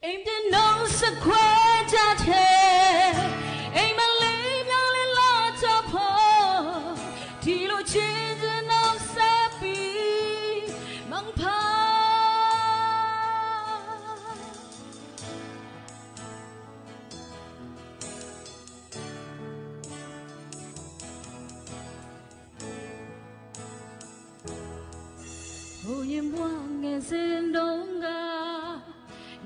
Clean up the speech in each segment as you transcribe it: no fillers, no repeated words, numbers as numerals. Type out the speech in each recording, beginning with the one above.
Aim the nose a quadrate, aim a lane on a lot of hope, Tilo children of Sappy, Mangpa. Oh, you want as in Donga.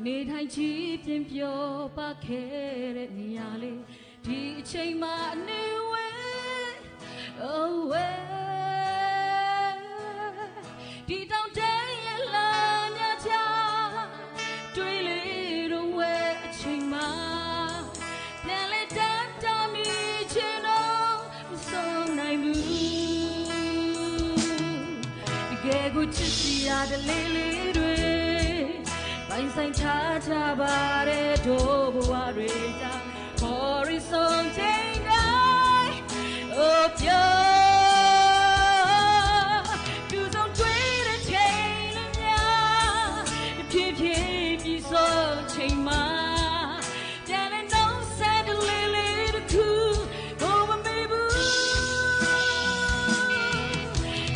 နေထိုင်ချီးပြင်းပြောပါခဲ့တဲ့နေရာလေးဒီအချိန်မှနေဝဲ Oh well ဒီတောင်တန်းရဲ့လာညချတွေးလေတော့ဝဲအချိန်မှပြန်လဲတတ်တာမိချင်တော့မဆုံးနိုင်ဘူးတကယ်ကိုချစ်စီရတဲ့လေးလေးတွေပိုင်ဆိုင်ထားကြပါတဲ့တို့ဘဝတွေကြောင့် horizon ချိန်တိုင်း oh ပြောသူဆုံးတွေ့တဲ့ချိန်လေးများဖြည်းဖြည်းပြီးဆုံးချိန်မှာပြန်လဲနှုတ်ဆက်တဲ့လေးလေးတစ်ခုကိုမမေ့ဘူး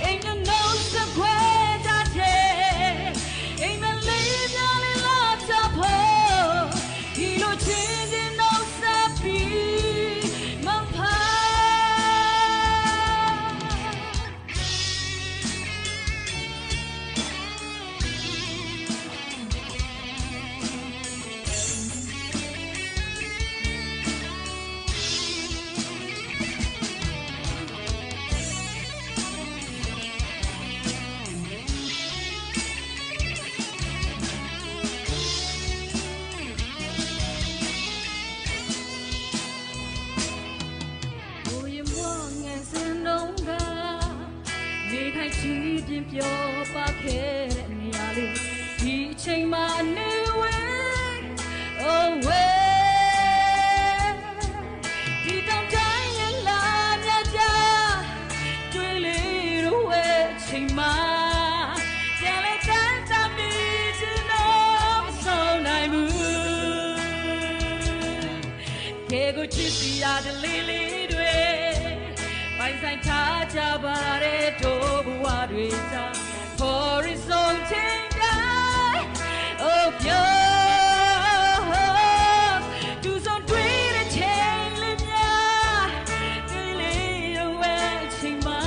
အိမ်ကနှုတ်ဆက်ခွဲတတ်တဲ့အိမ်မလေးချီးပြင်းပြောပါခဲ့တဲ့နေရာလေးဒီအချိန်မှနေဝဲ Oh well ဒီတောင်တိုင်းရဲ့လာမြကြတွေးလေတော့ဝဲအချိန်မှပြန်လဲတန်းတာမိချင်တော့မဆုံးနိုင်ဘူးကဲကိုချစ်စီရတဲ့လေးလေးတွေပိုင်ဆိုင်ထားကြပါတဲ့တို့ဘဝတွေကြောင့် horizon ချိန်တိုင်း oh ပြောသူဆုံးတွေ့တဲ့ချိန်လေးများတွေ့လေတော့ဝဲအချိန်မှာ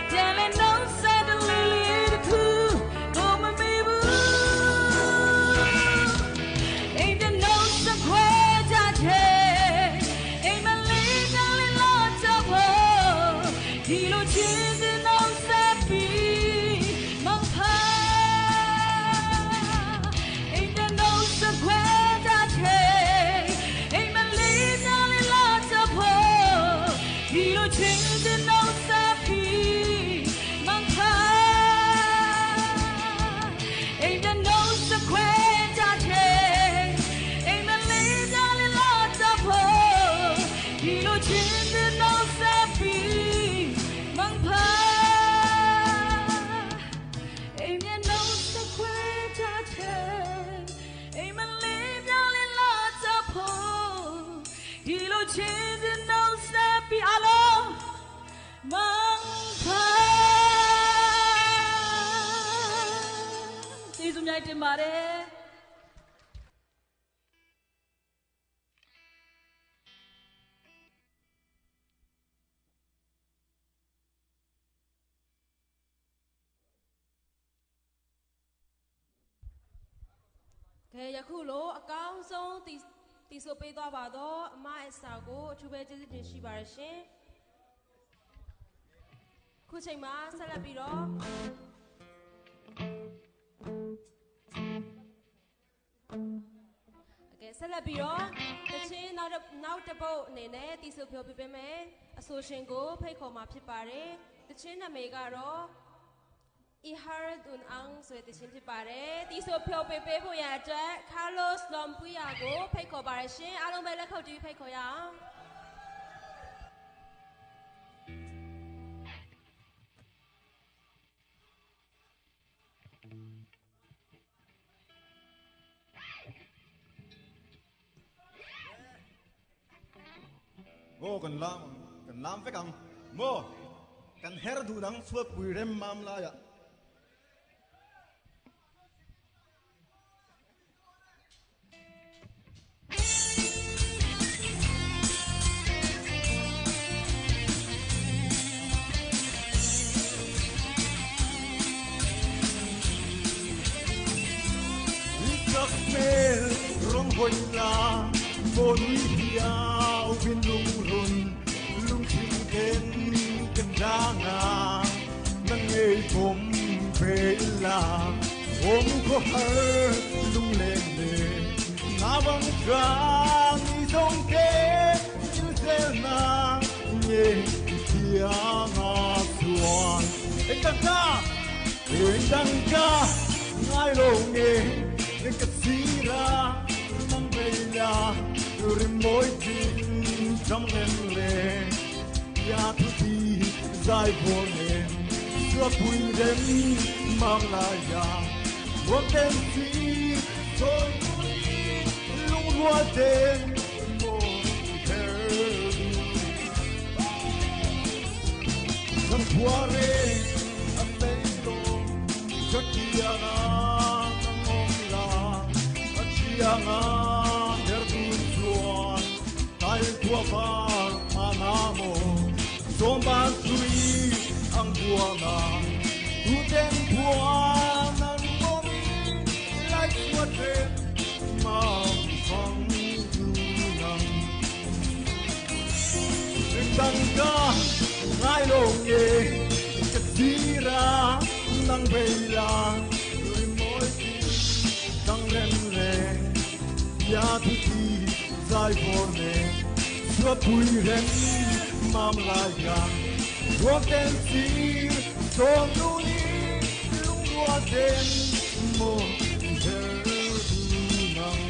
ပြန်လဲနှုတ်ဆက်တဲ့လေးလေးတစ်ခုကိုမမေ့ဘူးအိမ်တဲ့နှုတ်ဆက်ခွဲကြတဲ့အိမ်မလေးများလေးလို့တော့ဒီလိုချစ်တဲ့နှုတ်ဆက်ပြီးမဖာအိမ်တဲ့နှုတ်ဆက်ခွဲတတ်တဲ့အိမ်မလေးများလေးလို့တော့ဒီလိုချစ်တဲ့နှုတ်ဆက်ပြီးမဖာအိမ်တဲ့နှုတ်ဆက်ခွဲတတ်တဲ့အိမ်မလေးများလေးလို့တော့ဒီလိုချစ်တဲ့နှုတ်ဆက်ပြီးချစ်တဲ့နှုတ်ဆက်ပြီးအလုံးမဖာကျေးဇူးများတင်ပါတယ်ကဲယခုလိုအကောင်းဆုံးတီဆိုပေးသွားပါတော့အမအစာကိုအထူးပဲကျေးဇူးတင်ရှိပါရရှင်ခုချိန်မှာဆက်လက်ပြီးတော့ဆက်လက်ပြီးတော့တချင်းနောက်တစ်ပုတ်အနေနဲ့တီဆိုဖြောပြပေးမယ်အဆိုရှင်ကိုဖိတ်ခေါ်မှာဖြစ်ပါတယ်တချင်းနာမည်ကတော့Iharadun ang ဆိုတဲ့ချင်းဖြစ်ပါတယ်တီဆိုဖြောပေးဖို့ရတဲ့အတွက် Carlos Lompuya ကိုဖိတ်ခေါ်ပါရရှင်အားလုံးပဲလက်ခုပ်တီးဖိတ်ခေါ်ရအောင် ô cần làm phải cầm mô cần hết đủ đắng suốt bùi rem mam la ya rong hoi la bon hiao vin lung run lung chim ken ken danga nang ei kom ve la om ko har lung len le na bang trang ni song ke chu se na ye tia na suan ek dang ka ngai lo nge Kasira nang bela rimoi tin trong em le ya tu ti zai bone sua pui dem mang la ya wo tem ti toi lung lua ten mo her nam puare apendo jokiana yang tertujuan tayo tua par manamo somba sui ang buwana uten buwanan momi like water mang panggunang sindang ka ngaylong ye kasira ng bailang ya tu ti zai borne sua pui ren mam la ya wo ten si so nu ni lung lua ten mo her du nang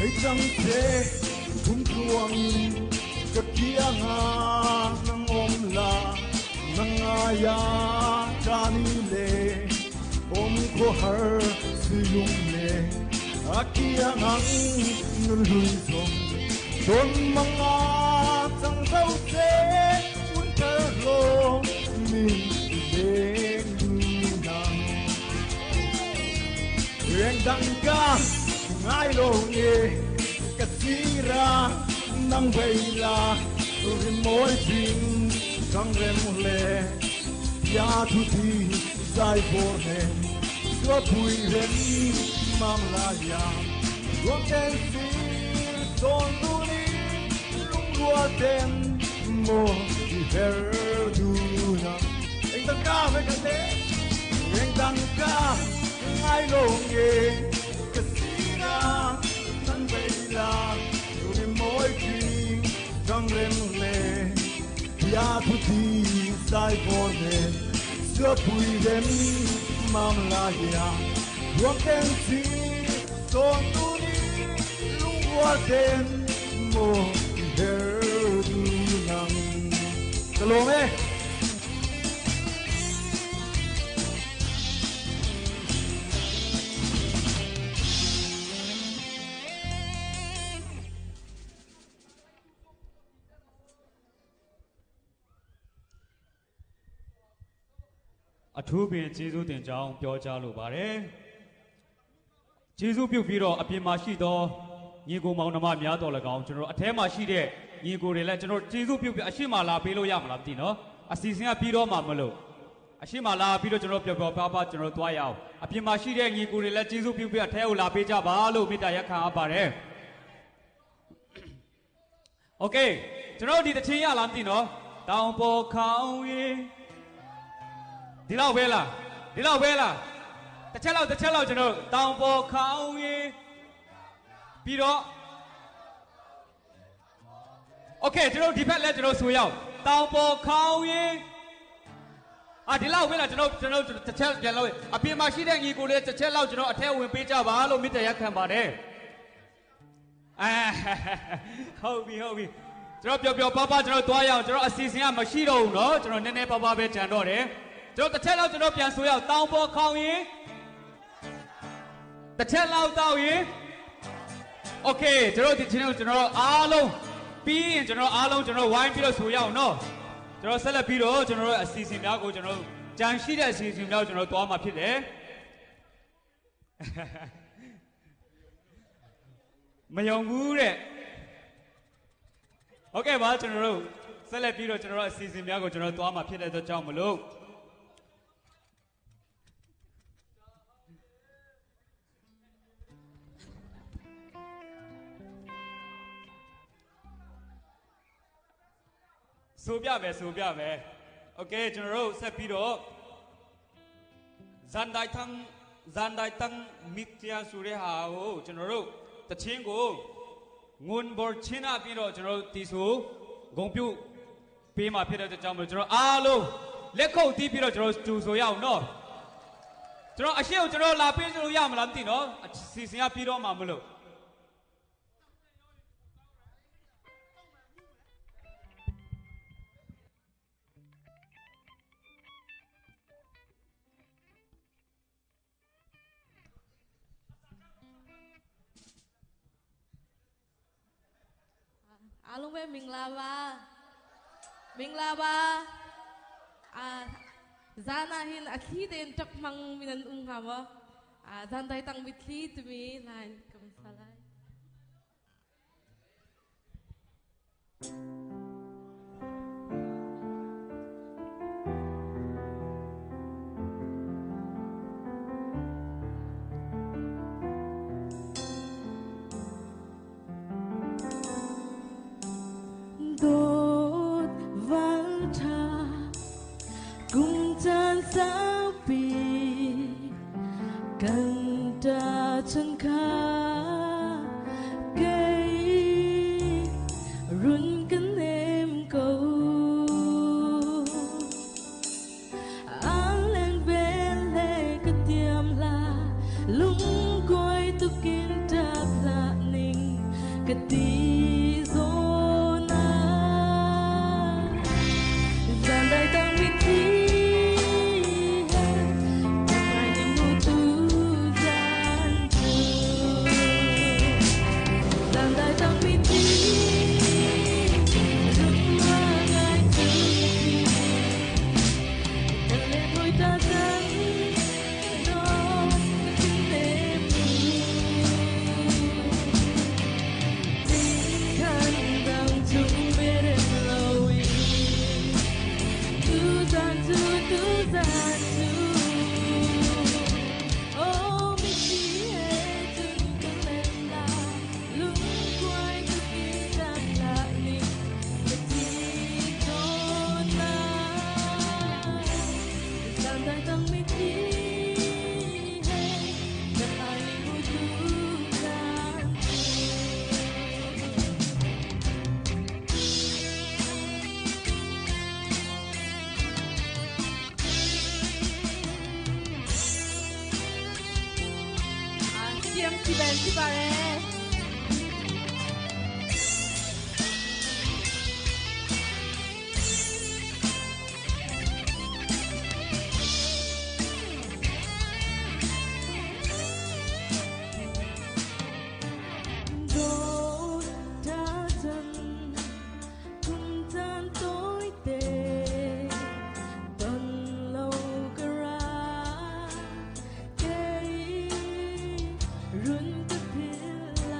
hãy chẳng thể cũng tuang cái kia nga nang om la nang aya kani le om ko har silung le akia ngang nun lui song don manga chẳng sao thế un ter lo mi le nang ren dang ka ngai lo nge kasira nang veila rimoi tin kang rem le ya tu ti zai borne so pui ren mam la ya wo ten si son nu ni lung lua ten mo ti her du na anh ta ca với cái thế anh tăng ca ngai lo nge nang veila uri moi king gang rem le ya tu ti sai borne so pui dem mam la ya wo ken si so tu ni lung wa ten mo her du nang salomeအထူးပင်ကျေးဇူးတင်ကြောင်းပြောကြားလိုပါတယ်ကျေးဇူးပြုပြီးတော့အပြင်မှာရှိသောညီကိုမောင်နှမများတော်၎င်းကျွန်တော်အထဲမှာရှိတဲ့ညီကိုတွေလည်းကျွန်တော်ကျေးဇူးပြုပြီးအရှိမလာပေးလို့ရမလားမသိနော်အစီအစဉ်ကပြီးတော့မှမလို့အရှိမလာပြီးတော့ကျွန်တော်ပျော်ပျော်ပါပါကျွန်တော်သွားရအောင်အပြင်မှာရှိတဲ့ညီကိုတွေလည်းကျေးဇူးပြုပြီးအထဲကိုလာပေးကြပါလို့မေတ္တာရက်ခံအပ်ပါတယ်โอเคကျွန်တော်ဒီတချင်းရလားမသိနော်တောင်ပေါ်ခေါင်ရင်ဒီလောက်ပဲလားတစ်ချက်လောက်ကျွန်တော်တောင်ပေါ်ခေါင်းရင်ပြီးတော့โอเคကျွန်တော်ဒီဘက်လည်းကျွန်တော်ဆိုရအောင်တောင်ပေါ်ခေါင်းရင်ဒီလောက်ပဲလားကျွန်တော်တစ်ချက်ပြန်လို့အပြင်မှာရှိတဲ့ညီကိုလေးတစ်ချက်လောက်ကျွန်တော်အထက်ဝင်ပေးကြပါလို့မေတ္တာရက်ခံပါတယ်ဟုတ်ပြီ ကျွန်တော်ပျော်ပါကျွန်တော်သွားရအောင်ကျွန်တော်အစီအစဉ်ကမရှိတော့ဘူးเนาะကျွန်တော်နည်းနည်းပါပဲကြံတော့တယ်ကျွန်တော်တစ်ချက်လောက်ကျွန်တော်ပြန်ဆိုရအောင်တောင်ပေါ်ခေါင်ရင်တစ်ချက်လောက်တောက်ရင်โอเคကျွန်တော်ဒီချင်းကိုကျွန်တော်အားလုံးပြီးရင်ကျွန်တော်အားလုံးကျွန်တော်ဝိုင်းပြီးတော့ဆိုရအောင်เนาะကျွန်တော်ဆက်လက်ပြီးတော့ကျွန်တော်အစီအစဉ်များကိုကျွန်တော်ကြံရှိတဲ့အစီအစဉ်များကိုကျွန်တော်သွားမှာဖြစ်တယ်မယုံဘူးတဲ့โอเคပါကျွန်တော်တို့ဆက်လက်ပြီးတော့ကျွန်တော်အစီအစဉ်များကိုကျွန်တော်သွားမှာဖြစ်တဲ့အတွက်ကြောင့်မလို့ဆိုပြမယ်โอเคကျွန်တော်တို့ဆက်ပြီးတော့ဇန်ဒိုင်တန်မစ်တီယာဆိုတဲ့ဟာကိုကျွန်တော်တို့တချင်းကိုငွန်ဘော်ချင်းအပြီးတော့ကျွန်တော်တို့ဒီဆိုဂုံပြုတ်ပေးမှာဖြစ်တဲ့အတွက်ကြောင့်မလို့ကျွန်တော်အားလုံးလက်ခုပ်တီးပြီးတော့ကျွန်တော်တူဆိုရအောင်နော်ကျွန်တော်အရှိကိုကျွန်တော်လာပေးလို့ရမလားမသိနော်အစီအစဉ်ကပြီးတော့မှမလို့အားလုံးပဲမင်္ဂလာပါဇာနာဟင်အခီတဲ့တက်မန်းမင်းအုံးဟာမဇန်တိုင်းတန်ဝစ်လီတမီလိုင်းကမ္ဆလိုင်းฉันข้าเกยรุนกันเนมกูอันเล่นเบลเล่ก็เตรียมลาลุงกวยตุกินจับละนิ่งก็ตีโซนาจันได้ต้องวิธีรุนกับพิลา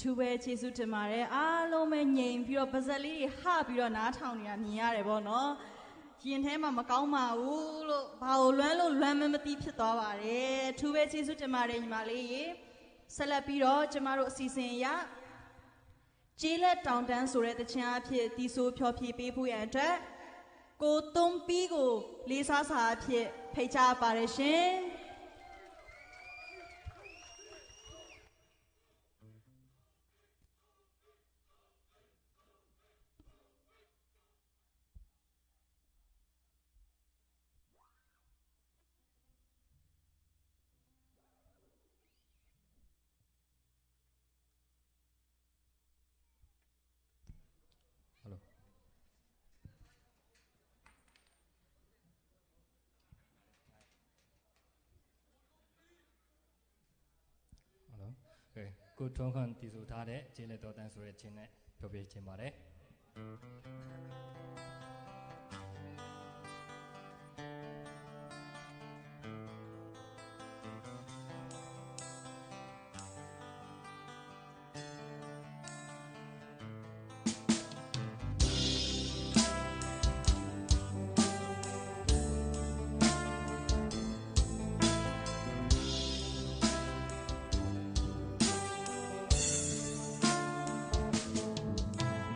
ထူပဲခြေဆုတင်ပါတယ်အားလုံးပဲငြိမ်ပြီးတော့ပါဇက်လေးတွေဟပြီးတော့နားထောင်နေတာမြင်ရတယ်ပေါ့နော်ရင်ထဲမှာမကောင်းပါဘူးလို့ဘာလို့လွမ်းမသိဖြစ်သွားပါတယ်ထူပဲခြေဆုတင်ပါတယ်ညီမလေးရေဆက်လက်ပြီးတော့ကျမတို့အစီအစဉ်အရကျေးလက်တောင်တန်းဆိုတဲ့တခြင်းအဖြစ်တီးဆိုးဖြောဖြေပေးဖို့ရန်အတွက်ကိုသုံးပီးကိုလေးစားစာအဖြစ်ဖိတ်ကြားပါတယ်ရှင်ကိုထုံးခန့်တည်ဆူထားတဲ့ကျေးလက်တော်တန်းဆိုတဲ့ချင်းနဲ့ပြောပြချင်ပါတယ်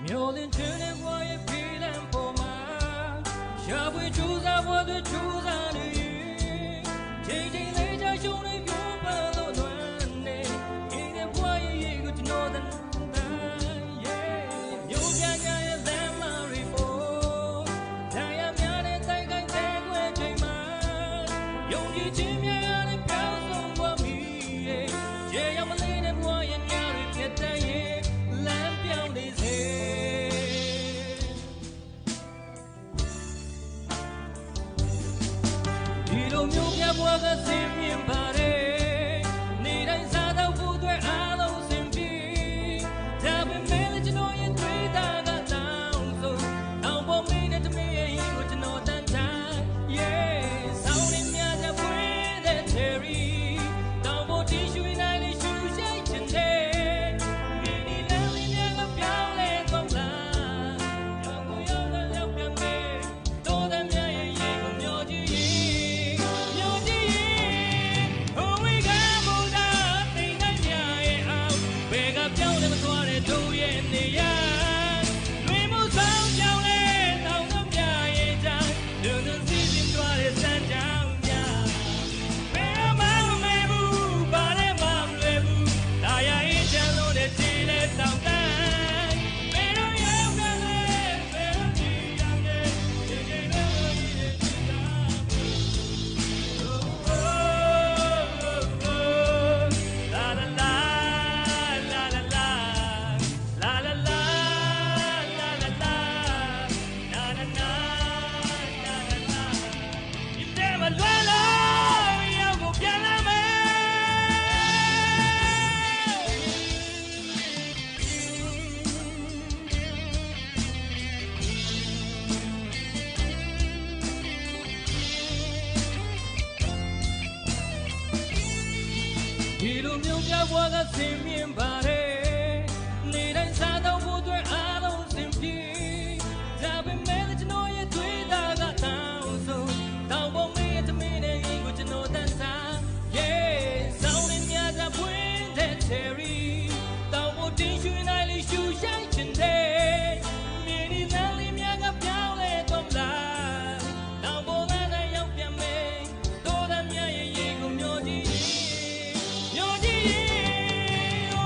မျိုးလင်းချင်တဲ့ဘဝရဲ့ဖီလန်ပေါ်မှာရှာဖွေကြိုးစားဖို့အတွက်ကြိုးစားနေချိန်ချိန်လေးချရှုံးနေပြောပါလို့တွန်းနေဒီတဲ့ဘဝရဲ့ကိုကျွန်တော်တန်းမျိုးပြညာရဲ့လမ်းမရီပေါ်တရားများတဲ့တိုင်ကိုင်းတဲ့ွယ်ချိန်မှာယုံကြည်ခြင်းများရတဲ့ပြောင်းဆုံးသွားပြီရေရမလေးတဲ့ဘဝရဲ့ညာတွေပြတ်တဲ့ရဲ့လမ်းပြောင်းနေစေမျိုးပြဘွားကစင်မြင်ပါတယ်နေတိုင်းစားတော့ဖို့အတွက်အားလုံးစင်ပြီးဒါပေမဲ့လည်းကျွန်တော်ရဲ့တွေ့တာကတောင်းဆိုတောင်းပေါ်မင်းနဲ့တမင်းရဲ့ကိုကျွန်တော်တန်းထား yeah ဆောင်းနေမြတ်ပွေးတဲ့ cherry တောင်းပေါ်တီရှူနိုင်လေးရှူရှိုက်ချင်တယ်ဒီဒီလမ်းလေးများကပြောင်းလဲတော့လားရောက်ကိုရောက်တော့ရောက်ပြန်မယ်တော်တဲ့မြတ်ရဲ့ကိုမျောကြည့် ဘွားကဆင်းမြင်ပါတယ်နေတိုင်းစားတော့ဖို့အတွက်အားလုံးစင်ပြေဒါပေမဲ့ကျွန်တော်ရဲ့တွေ့တာကတောင်းဆိုတောင်းပေါ်မေးတဲ့မင်းနဲ့ကိုကျွန်တော်တန်းစား yeah ဆောင်းနေမြတာပွင့်တဲ့ cherry တောင်းပေါ်တင်ရွှေနိုင်လေးရှူရှိုက်ချင်တယ်မြင်းဒီနားလေးမြကပြောင်းလဲတော့လားတောင်းပေါ်နဲ့ရောက်ပြန်မယ်တော်တဲ့မြရဲ့ရေကိုမျောကြည့်မျောကြည့်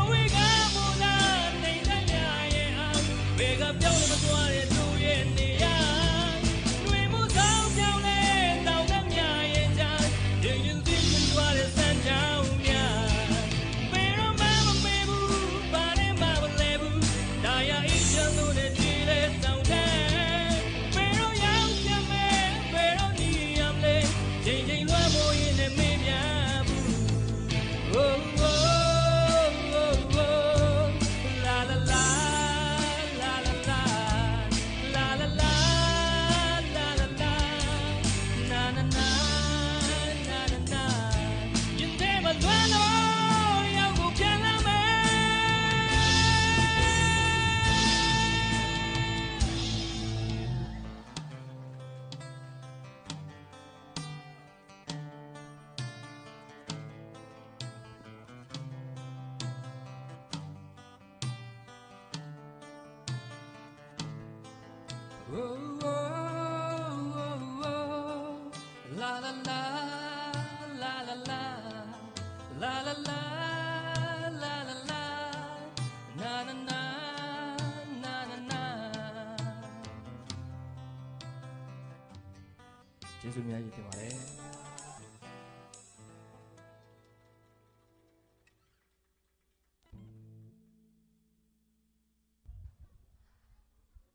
ဝေကမိုးလာနေတဲ့မြရဲ့အောင်ဝေကပြောင်းလဲမသွားတဲ့သူရဲ့နေရတွေ့မှုဆောင်ပြောင်းလဲတောင်းတဲ့မြရဲ့ချာရင်ရင်သိချင်သွားတဲ့စံချောင်းမြဘယ်တော့မှမမေ့ဘူးဘာနဲ့မှမလဲဘူးဒါရအင်းချမ်းလို့နဲ့ကြည့်လဲတောင်းတဲ့ဘယ်တော့ရောက်ချင်မဲဘယ်တော့ညီရမလဲချိန်ချိန်လွှမ်းမိုးရင်နဲ့မေ့ပြဘူး oh oh oh oh la la la la la la la la la la la la na na na na na na you never know yang goပြန်လာမယ် Oh, oh, oh, oh. La la la la la la la la la la la la na na na na na na ကျေးဇူးများကြီးတင်ပါတယ်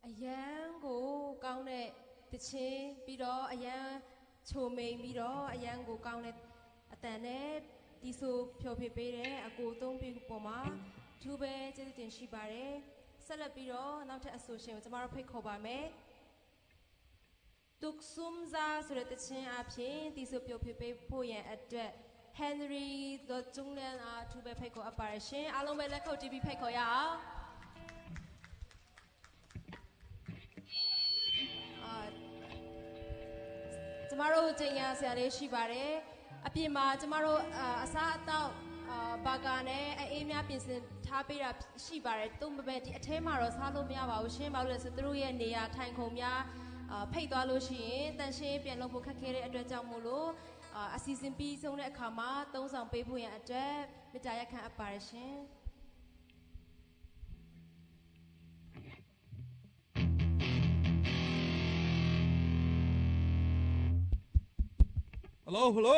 အရန်ကိုကောင်းတဲ့တခြင်းပြီးတော့အရန်ချိုမိန်ပြီးတော့အရန်ကိုကောင်းတဲ့အတန်နဲ့ဒီဆိုဖြော်ပြပေးတဲ့အကိုသုံးပြီးပေါ်မှာသူပဲကျေးဇူးတင်ရှိပါတယ်ဆက်လက်ပြီးတော့နောက်ထပ်အဆိုရှင်ကိုကျမတို့ဖိတ်ခေါ်ပါမယ်တုကဆုမ်ဇာဆိုတဲ့တခြင်းအဖြစ်ဒီဆိုဖြော်ပြပေးဖို့ရန်အတွက် Henry တို့ကျုံလန်အားသူပဲဖိတ်ခေါ်အပ်ပါရရှင်အားလုံးပဲလက်ခုပ်တီးပြီးဖိတ်ခေါ်ရအောင် ကျမတို့ကျင်ညာဆရာလေးရှိပါတယ်အပြင်မှာကျမတို့အစားအသောက်ဘာကာနဲ့အေးများပြင်ဆင်ထားပေးတာရှိပါတယ်သူ့မပဲဒီအထဲမှာတော့စားလို့မရပါဘူးရှင်းပါလို့လဲဆိုသူတို့ရဲ့နေရာထိုင်ခုံများဖိတ်သွားလို့ရှိရင်တန်ရှင်းပြန်လုပ်ဖို့ခက်ခဲတဲ့အတွက်ကြောင့်မို့လို့အစီအစဉ်ပြီးဆုံးတဲ့အခါမှာသုံးဆောင်ပေးဖို့ရန်အတွက်မေတ္တာရပ်ခံအပ်ပါတယ်ရှင် Hello hello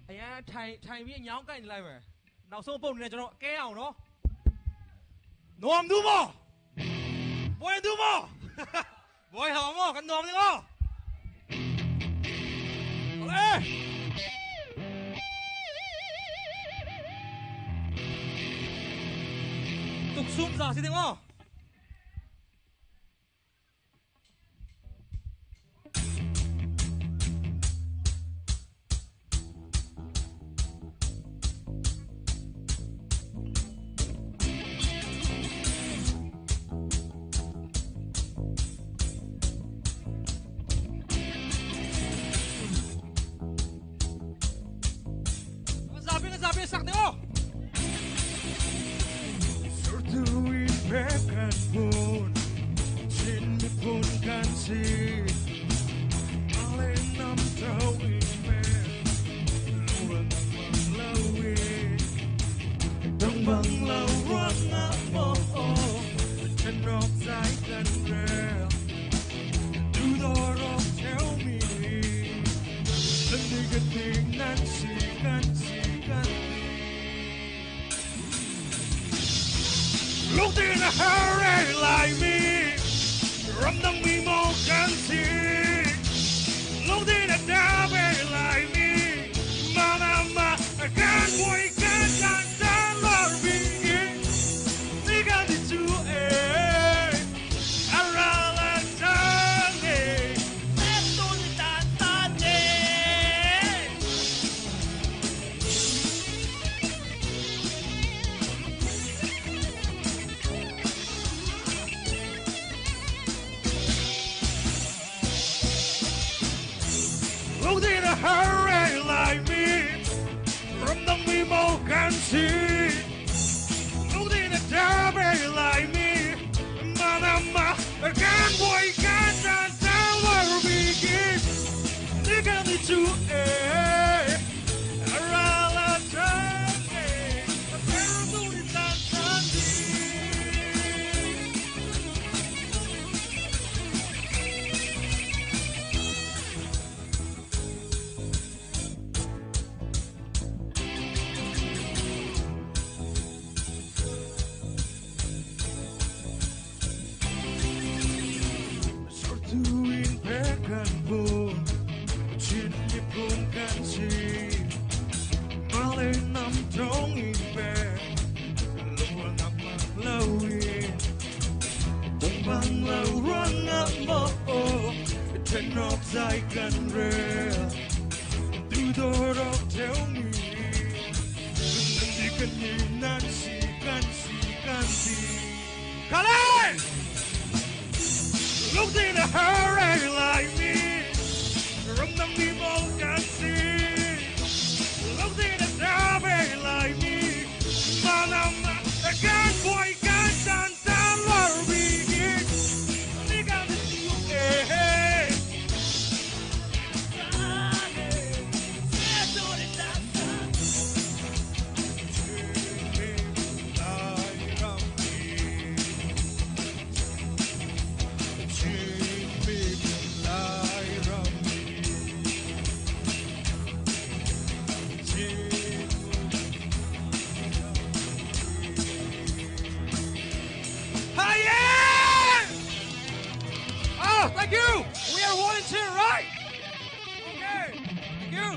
အရန်ထိုင်ပြီးညောင်းကိုက်နေလိုက်မယ်နောက်ဆုံးပုံနေကျွန်တော်အကဲအောင်နော်နော်မဒူမဘွယ်ဒူမဘွယ်ဟာမကန်နော်မနော်ဟဲ့တုတ်ဆုမ်စားစီတယ်နော် sắc nữa. Surtu ipekan pun, sin pun kan si, ale nam tau ipe, luang lawi, dang bang lawang mo, chân rok sai kan rel, do the rock tell me, lần đi gần tiếng nan si kan si kan. Look in a hurry like me, from the memo can see. Look in a dabby like me, mama, I can't wait, can't love me. Think I did to it, I rather done it. Let's do it that day. see. Losing a derby like me. Mama, I can't wait, can't tell where we begin. They got me to around the time. A terrible is not doing back and forth, chin you can see. Marlin, I'm drawing back, lower up my blowing. Don't bang low, run up more. 10 rocks I can rail. Do the rock, tell me. You can not see, can see. Colin! Look in a hurry like me. From the people can see. Look in a derby like me. Mama, I can't wait, can't tell where we begin. They got to see you, hey. Oh, thank you. We are 1 and 2, right? Okay. Thank you.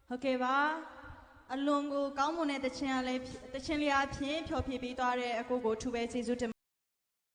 ဟုတ်ကဲ့ပါအလွန်ကိုကောင်းမွန်တဲ့တခြင်းလေးအဖြစ်တခြင်းလေးအဖြစ်ဖြောပြပေးသွားတဲ့အကိုကိုထူပဲကျေးဇူးတင်